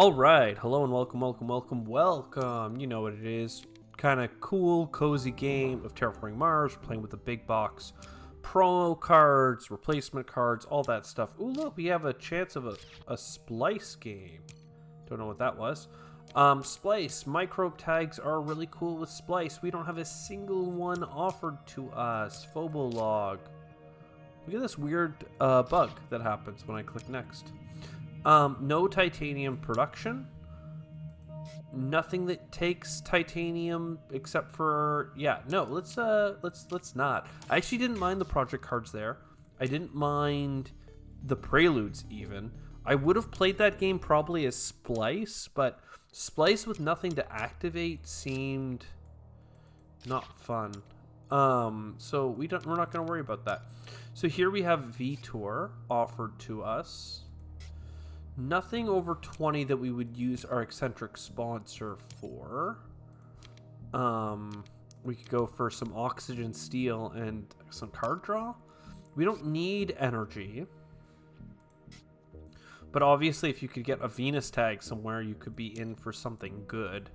All right, hello and welcome. You know what it is. Kind of cool, cozy game of Terraforming Mars. We're playing with the big box promo cards, replacement cards, all that stuff. Ooh, look, we have a chance of a splice game. Don't know what that was. Splice. Microbe tags are really cool with Splice. We don't have a single one offered to us. Phobolog. Look at this weird bug that happens when I click next. No titanium production. Nothing that takes titanium except for let's not. I actually didn't mind the project cards there. I didn't mind the preludes even. I would have played that game probably as Splice, but Splice with nothing to activate seemed not fun. So we're not going to worry about that. So here we have Vitor offered to us. Nothing over 20 that we would use our eccentric sponsor for. We could go for some oxygen steel and some card draw. We don't need energy. But obviously if you could get a Venus tag somewhere, you could be in for something good.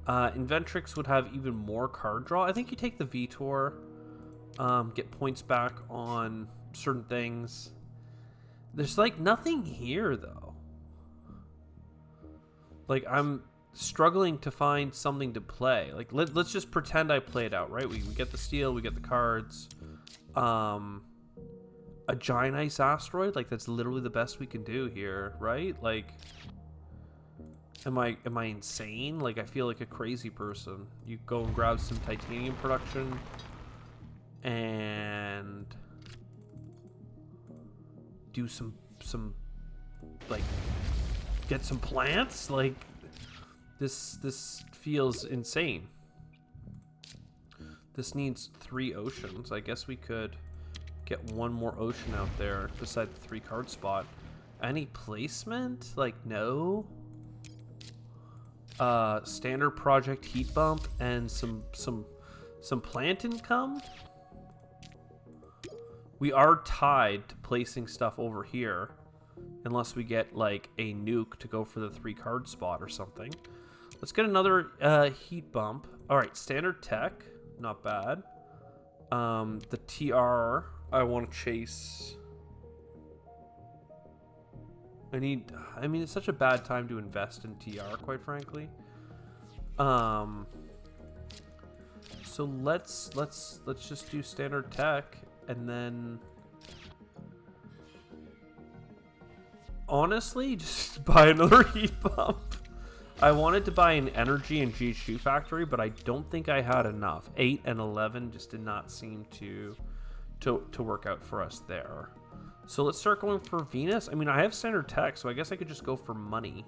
Inventrix would have even more card draw. I think you take the Vitor, get points back on certain things. There's like nothing here though. Like I'm struggling to find something to play. Like let's just pretend I play it out, right? We get the steel, we get the cards. A giant ice asteroid, like that's literally the best we can do here, right? Like am I insane? Like I feel like a crazy person. You go and grab some titanium production and do some like get some plants. Like this feels insane. This needs 3 oceans. I guess we could get one more ocean out there beside the 3 card spot. Any placement? Like no. Standard project heat bump and some plant income. We are tied to placing stuff over here unless we get like a nuke to go for the 3 card spot or something. Let's get another heat bump. All right, standard tech, not bad. The TR I want to chase. I mean, it's such a bad time to invest in TR, quite frankly. So let's just do standard tech. And then, honestly, just buy another heat bump. I wanted to buy an energy and GHG factory, but I don't think I had enough. 8 and 11 just did not seem to work out for us there. So let's start going for Venus. I mean, I have standard tech, so I guess I could just go for money.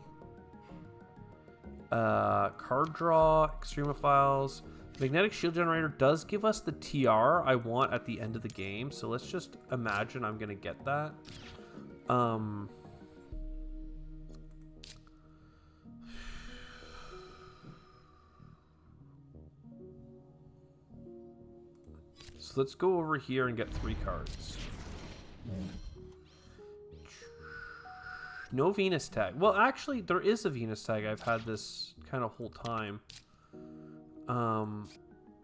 Card draw, extremophiles. Magnetic shield generator does give us the TR I want at the end of the game, so let's just imagine I'm gonna get that. So let's go over here and get 3 cards. No Venus tag. Well, actually, there is a Venus tag. I've had this kind of whole time.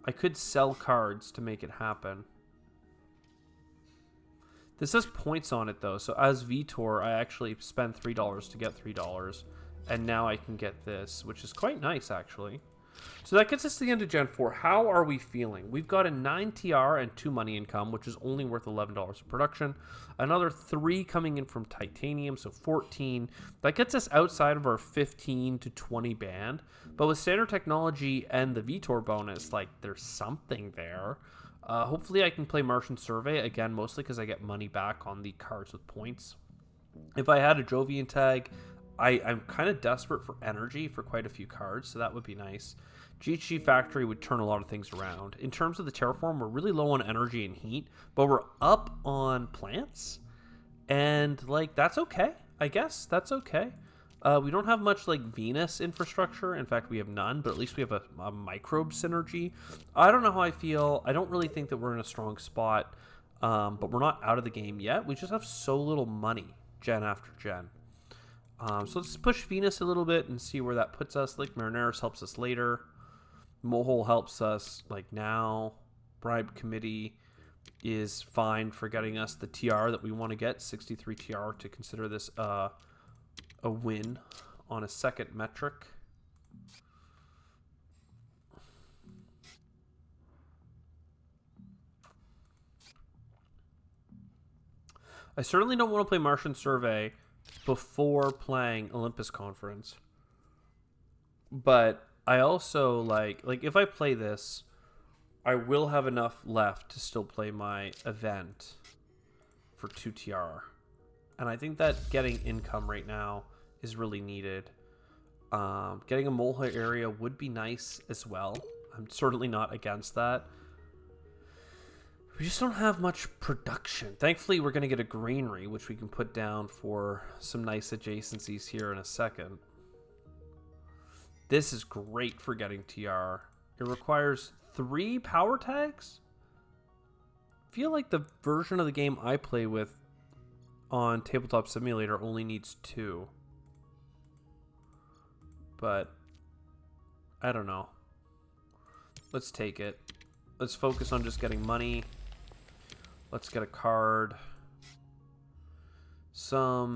I could sell cards to make it happen. This has points on it though, so as Vitor, I actually spent $3 to get $3, and now I can get this, which is quite nice actually. So that gets us to the end of Gen 4. How are we feeling? We've got a 9 TR and 2 money income, which is only worth $11 of production. Another 3 coming in from titanium, so 14. That gets us outside of our 15 to 20 band. But with standard technology and the Vitor bonus, like there's something there. Hopefully I can play Martian Survey, again, mostly because I get money back on the cards with points. If I had a Jovian tag, I'm kind of desperate for energy for quite a few cards, so that would be nice. GHG Factory would turn a lot of things around. In terms of the Terraform, we're really low on energy and heat, but we're up on plants, and like that's okay. I guess that's okay. We don't have much like Venus infrastructure. In fact, we have none, but at least we have a microbe synergy. I don't know how I feel. I don't really think that we're in a strong spot, but we're not out of the game yet. We just have so little money, gen after gen. So let's push Venus a little bit and see where that puts us. Lake Marineris helps us later. Mohol helps us like now. Bribe Committee is fine for getting us the TR that we want to get, 63 TR, to consider this a win on a second metric. I certainly don't want to play Martian Survey before playing Olympus Conference. But I also like if I play this, I will have enough left to still play my event for 2 TR. And I think that getting income right now is really needed. Getting a Molha area would be nice as well. I'm certainly not against that. We just don't have much production. Thankfully, we're going to get a greenery, which we can put down for some nice adjacencies here in a second. This is great for getting TR. It requires 3 power tags? I feel like the version of the game I play with on Tabletop Simulator only needs 2. But I don't know. Let's take it. Let's focus on just getting money. Let's get a card. I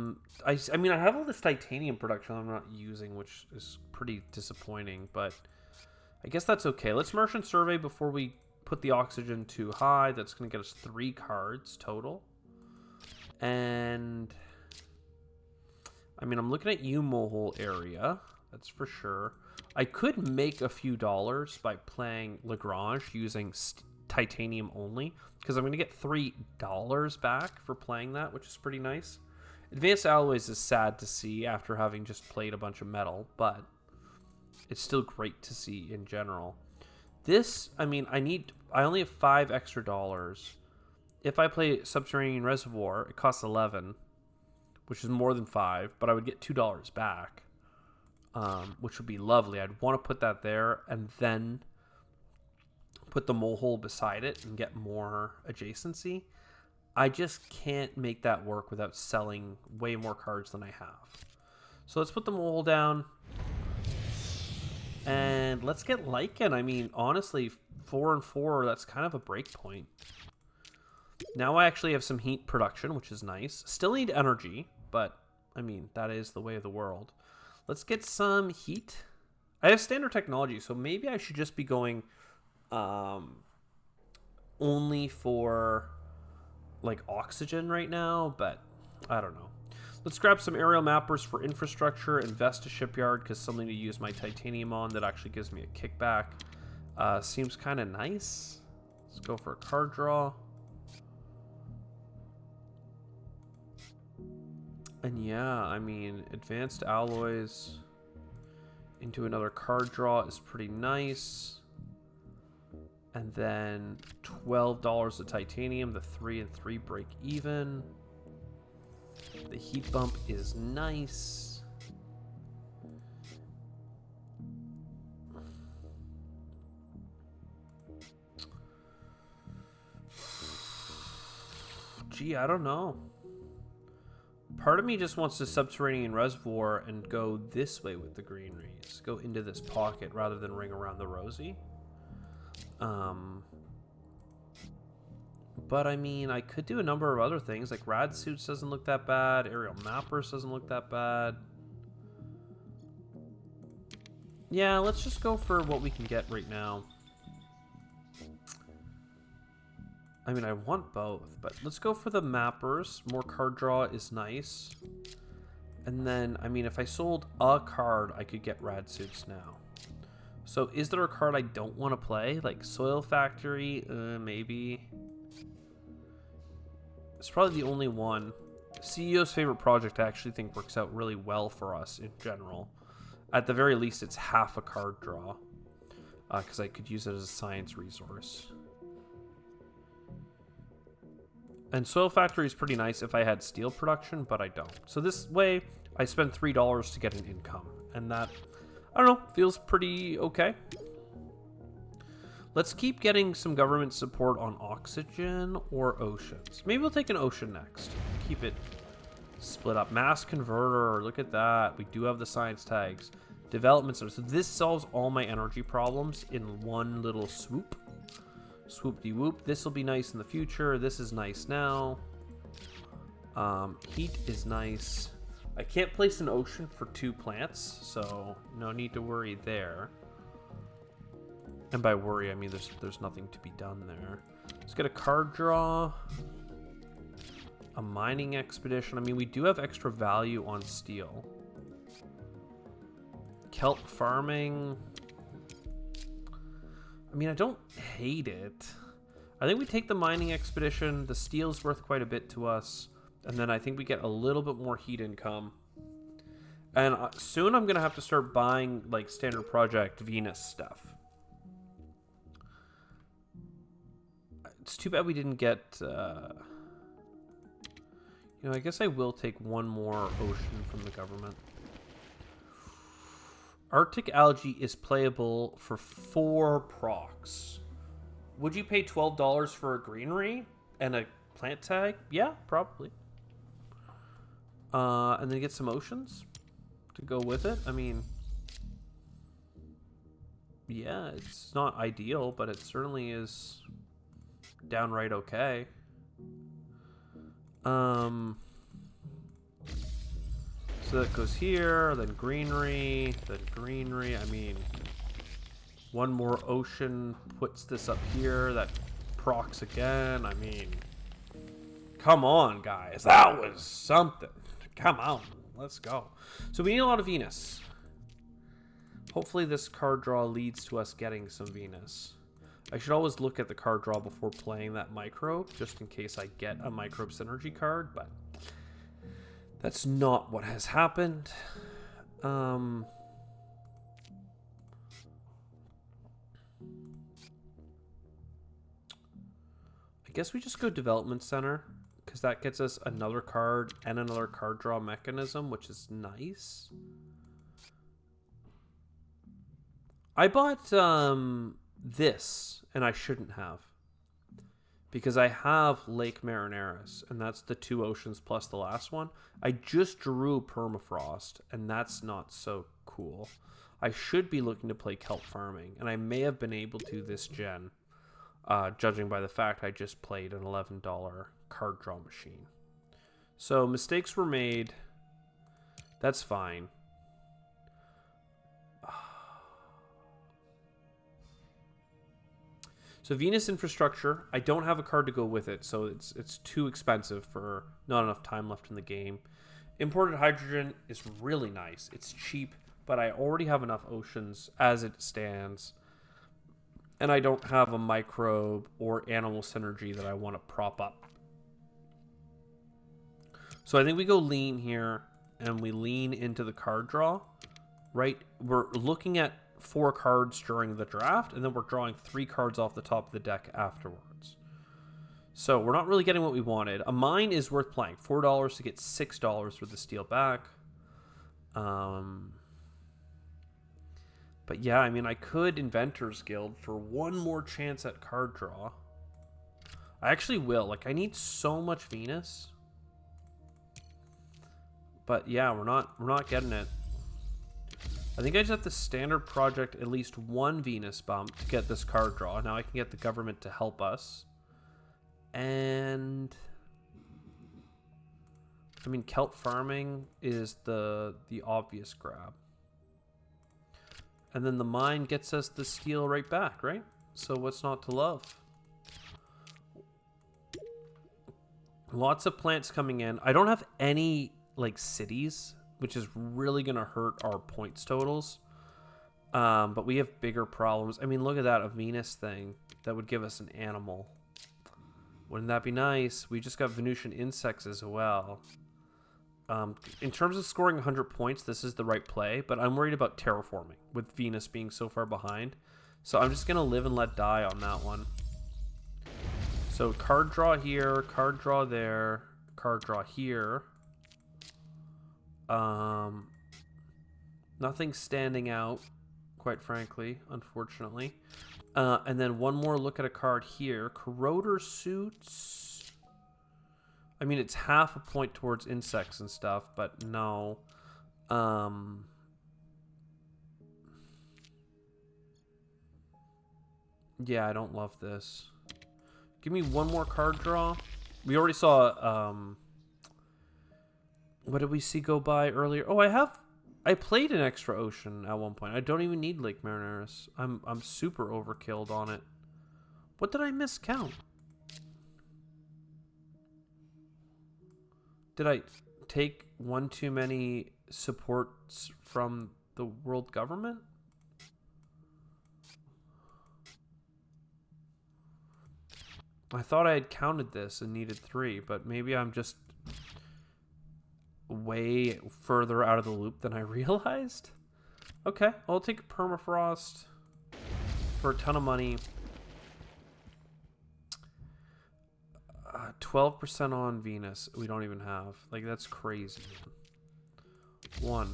mean, I have all this titanium production I'm not using, which is pretty disappointing, but I guess that's okay. Let's Merchant Survey before we put the oxygen too high. That's going to get us 3 cards total. And I mean, I'm looking at you, Mohol area. That's for sure. I could make a few dollars by playing Lagrange using titanium only, because I'm going to get $3 back for playing that, which is pretty nice. Advanced Alloys is sad to see after having just played a bunch of metal, but it's still great to see in general. This, I mean, I only have 5 extra dollars. If I play Subterranean Reservoir, it costs 11, which is more than 5, but I would get $2 back, which would be lovely. I'd want to put that there and then put the Mohol beside it and get more adjacency. I just can't make that work without selling way more cards than I have. So let's put the Mohol down. And let's get Lycan. I mean, honestly, 4 and 4, that's kind of a break point. Now I actually have some heat production, which is nice. Still need energy, but I mean, that is the way of the world. Let's get some heat. I have standard technology, so maybe I should just be going only for like oxygen right now, but I don't know. Let's grab some aerial mappers for infrastructure, invest a shipyard, because something to use my titanium on that actually gives me a kickback. Seems kind of nice. Let's go for a card draw. And yeah, I mean, advanced alloys into another card draw is pretty nice. And then $12 of titanium, the 3 and 3 break even. The heat bump is nice. Gee, I don't know. Part of me just wants to Subterranean Reservoir and go this way with the greeneries. Go into this pocket rather than ring around the rosy. But I mean, I could do a number of other things. Like Rad Suits doesn't look that bad. Aerial Mappers doesn't look that bad. Yeah, let's just go for what we can get right now. I mean, I want both, but let's go for the Mappers. More card draw is nice. And then, I mean, if I sold a card, I could get Rad Suits now. So is there a card I don't want to play? Like Soil Factory? Maybe. It's probably the only one. CEO's Favorite Project I actually think works out really well for us in general. At the very least, it's half a card draw. Because I could use it as a science resource. And Soil Factory is pretty nice if I had steel production, but I don't. So this way, I spend $3 to get an income. And that, I don't know, feels pretty okay. Let's keep getting some government support on oxygen or oceans. Maybe we'll take an ocean next. Keep it Split up. Mass converter. Look at that. We do have the science tags. Development center. So this solves all my energy problems in one little swoop. Swoop-de-whoop. This will be nice in the future. This is nice now. Heat is nice. I can't place an ocean for 2 plants, so no need to worry there. And by worry, I mean there's nothing to be done there. Let's get a card draw. A mining expedition. I mean, we do have extra value on steel. Kelp farming. I mean, I don't hate it. I think we take the mining expedition. The steel's worth quite a bit to us. And then I think we get a little bit more heat income. And soon I'm going to have to start buying, like, standard project Venus stuff. It's too bad we didn't get... You know, I guess I will take one more ocean from the government. Arctic algae is playable for 4 procs. Would you pay $12 for a greenery and a plant tag? Yeah, probably. And then get some oceans to go with it. I mean, yeah, it's not ideal, but it certainly is downright okay. So that goes here, then greenery. I mean, one more ocean puts this up here. That procs again. I mean, come on, guys. That was something. Come on. Let's go. So we need a lot of Venus. Hopefully this card draw leads to us getting some Venus. I should always look at the card draw before playing that microbe, just in case I get a microbe synergy card, but that's not what has happened. I guess we just go development center, because that gets us another card and another card draw mechanism, which is nice. I bought this, and I shouldn't have, because I have Lake Marineris, and that's the 2 oceans plus the last one. I just drew permafrost, and that's not so cool. I should be looking to play kelp farming, and I may have been able to this gen, judging by the fact I just played an $11 card draw machine. So mistakes were made. That's fine. So Venus infrastructure, I don't have a card to go with it, so it's too expensive for not enough time left in the game. Imported hydrogen is really nice. It's cheap, but I already have enough oceans as it stands. And I don't have a microbe or animal synergy that I want to prop up. So I think we go lean here, and we lean into the card draw. Right? We're looking at 4 cards during the draft, and then we're drawing 3 cards off the top of the deck afterwards. So we're not really getting what we wanted. A mine is worth playing. $4 to get $6 for the steel back. But yeah, I mean, I could Inventors Guild for one more chance at card draw. I actually will. Like, I need so much Venus. But yeah, we're not getting it. I think I just have to standard project at least 1 Venus bump to get this card draw. Now I can get the government to help us. And I mean, kelp farming is the obvious grab. And then the mine gets us the steel right back, right? So what's not to love? Lots of plants coming in. I don't have any like cities, which is really going to hurt our points totals. But we have bigger problems. I mean, look at that, a Venus thing. That would give us an animal. Wouldn't that be nice? We just got Venusian insects as well. In terms of scoring 100 points, this is the right play. But I'm worried about terraforming, with Venus being so far behind. So I'm just going to live and let die on that one. So card draw here, card draw there, card draw here. Nothing standing out, quite frankly, unfortunately. And then one more look at a card here. Corroder suits. I mean, it's half a point towards insects and stuff, but no. Yeah, I don't love this. Give me one more card draw. We already saw, what did we see go by earlier? Oh, I played an extra ocean at one point. I don't even need Lake Marineris. I'm super overkilled on it. What did I miscount? Did I take one too many supports from the world government? I thought I had counted this and needed 3, but maybe I'm just way further out of the loop than I realized. Okay, I'll take permafrost for a ton of money. 12% on Venus. We don't even have. Like, that's crazy. 1,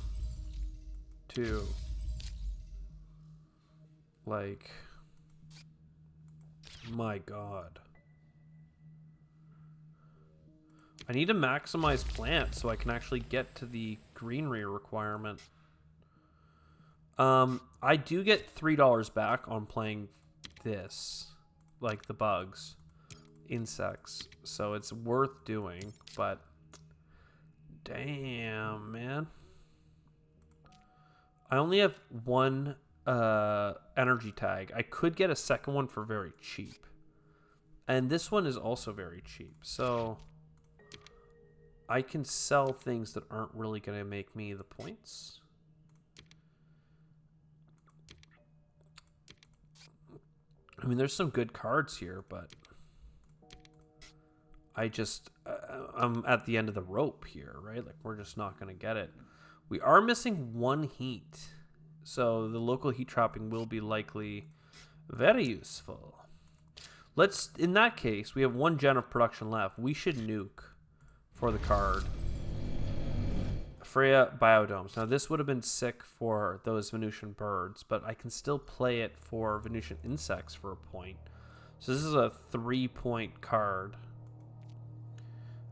2. Like, my God. I need to maximize plants so I can actually get to the greenery requirement. I do get $3 back on playing this, like the bugs, insects. So it's worth doing, but damn, man. I only have one energy tag. I could get a second one for very cheap. And this one is also very cheap. So I can sell things that aren't really going to make me the points. I mean, there's some good cards here, but I'm at the end of the rope here, right? Like, we're just not going to get it. We are missing 1 heat, so the local heat trapping will be likely very useful. In that case, we have 1 gen of production left. We should nuke for the card. Freya Biodomes. Now, this would have been sick for those Venusian birds, but I can still play it for Venusian insects for a point. So this is a 3-point card.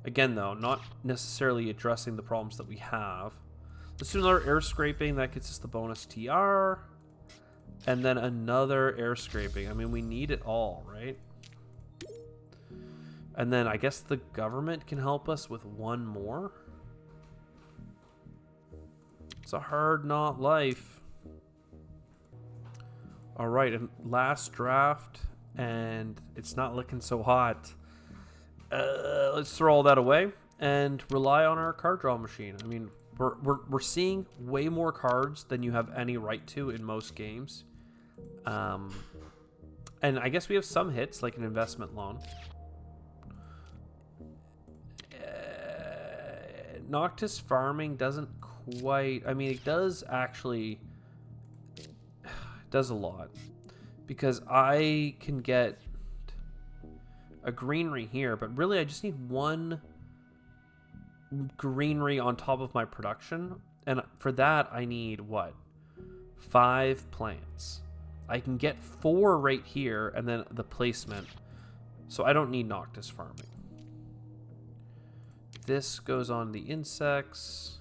Again, though, not necessarily addressing the problems that we have. Let's do another air scraping. That gets us the bonus TR. And then another air scraping. I mean, we need it all, right? And then I guess the government can help us with 1 more. It's a hard not life. All right, and last draft, and it's not looking so hot. Let's throw all that away and rely on our card draw machine. I mean, we're seeing way more cards than you have any right to in most games. And I guess we have some hits, like an investment loan. Noctis farming doesn't quite... I mean, it does actually... It does a lot. Because I can get a greenery here, but really I just need 1 greenery on top of my production. And for that, I need, what? 5 plants. I can get 4 right here, and then the placement. So I don't need Noctis farming. This goes on the insects.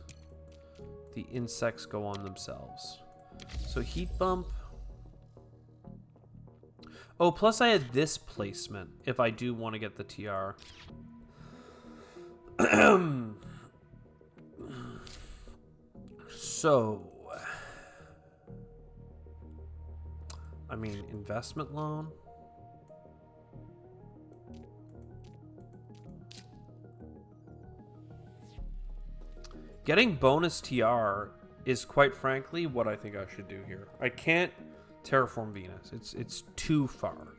The insects go on themselves. So heat bump. Oh, plus I had this placement if I do want to get the TR. So, I mean, investment loan. Getting bonus TR is, quite frankly, what I think I should do here. I can't terraform Venus. It's too far,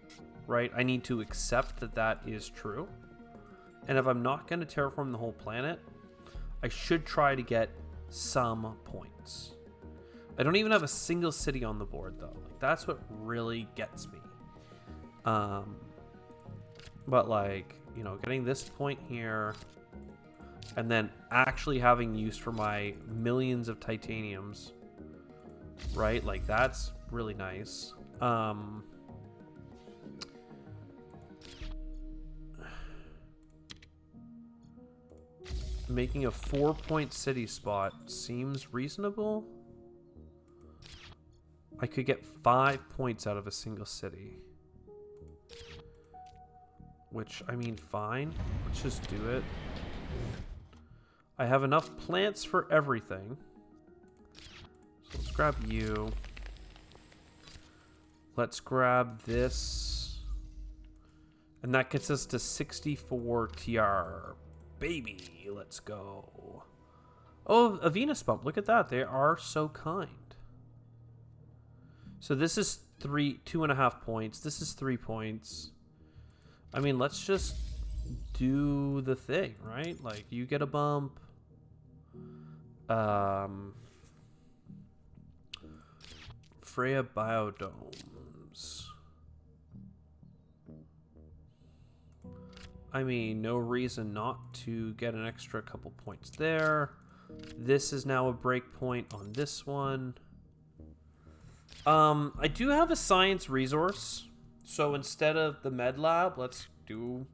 right? I need to accept that that is true. And if I'm not going to terraform the whole planet, I should try to get some points. I don't even have a single city on the board, though. Like, that's what really gets me. But, like, you know, getting this point here... and then actually having use for my millions of titaniums, right? Like, that's really nice. making a 4-point city spot seems reasonable. I could get 5 points out of a single city. Which, I mean, fine. Let's just do it. I have enough plants for everything. So let's grab you. Let's grab this. And that gets us to 64 TR. Baby, let's go. Oh, a Venus bump. Look at that. They are so kind. So this is 2.5 points. This is 3 points. I mean, let's just do the thing, right? Like, you get a bump. Freya Biodomes. I mean, no reason not to get an extra couple points there. This is now a break point on this one. I do have a science resource. So instead of the med lab, let's do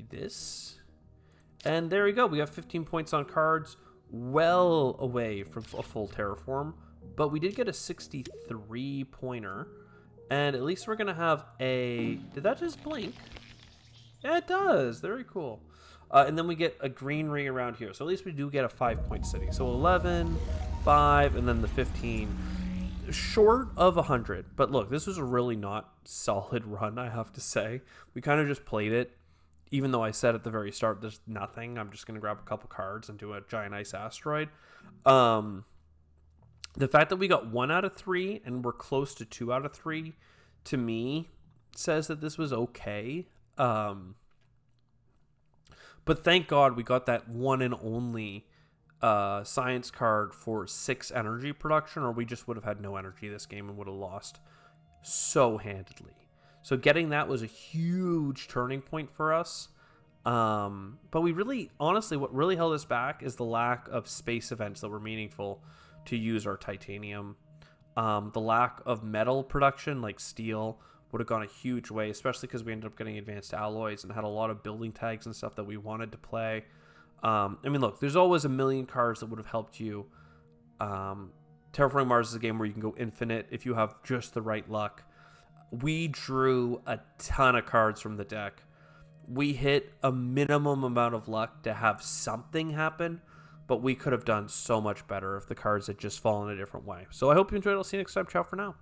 this. And there we go. We have 15 points on cards. Well away from a full terraform. But we did get a 63 pointer. And at least we're going to have a... Did that just blink? Yeah, it does. Very cool. And then we get a greenery around here. So at least we do get a 5-point city. So 11, 5, and then the 15. Short of 100. But look, this was a really not solid run, I have to say. We kind of just played it. Even though I said at the very start, there's nothing. I'm just going to grab a couple cards and do a giant ice asteroid. The fact that we got 1 out of 3 and we're close to 2 out of 3, to me, says that this was okay. But thank God we got that one and only science card for 6 energy production, or we just would have had no energy this game and would have lost so handedly. So getting that was a huge turning point for us. But we really, honestly, what really held us back is the lack of space events that were meaningful to use our titanium. The lack of metal production, like steel, would have gone a huge way, especially because we ended up getting advanced alloys and had a lot of building tags and stuff that we wanted to play. I mean, look, there's always a million cards that would have helped you. Terraforming Mars is a game where you can go infinite if you have just the right luck. We drew a ton of cards from the deck. We hit a minimum amount of luck to have something happen, but we could have done so much better if the cards had just fallen a different way. So I hope you enjoyed. I'll see you next time. Ciao for now.